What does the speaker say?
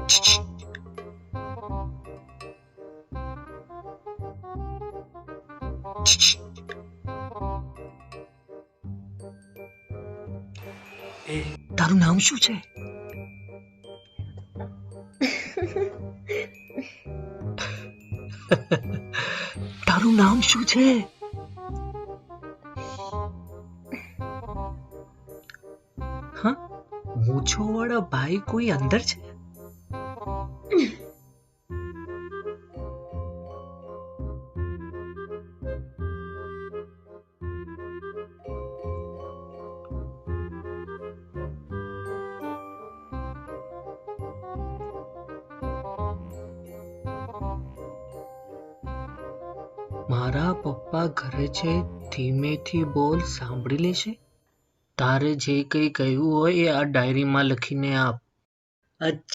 એ તારું નામ શું છે? તારું નામ શું છે? હા, મૂછો વાળા ભાઈ કોઈ અંદર છે? મારા પપ્પા ઘરે છે, ધીમેથી બોલ, સાંભળી લેશે. તારે જે કંઈ કહ્યું હોય એ આ ડાયરીમાં લખીને આપ.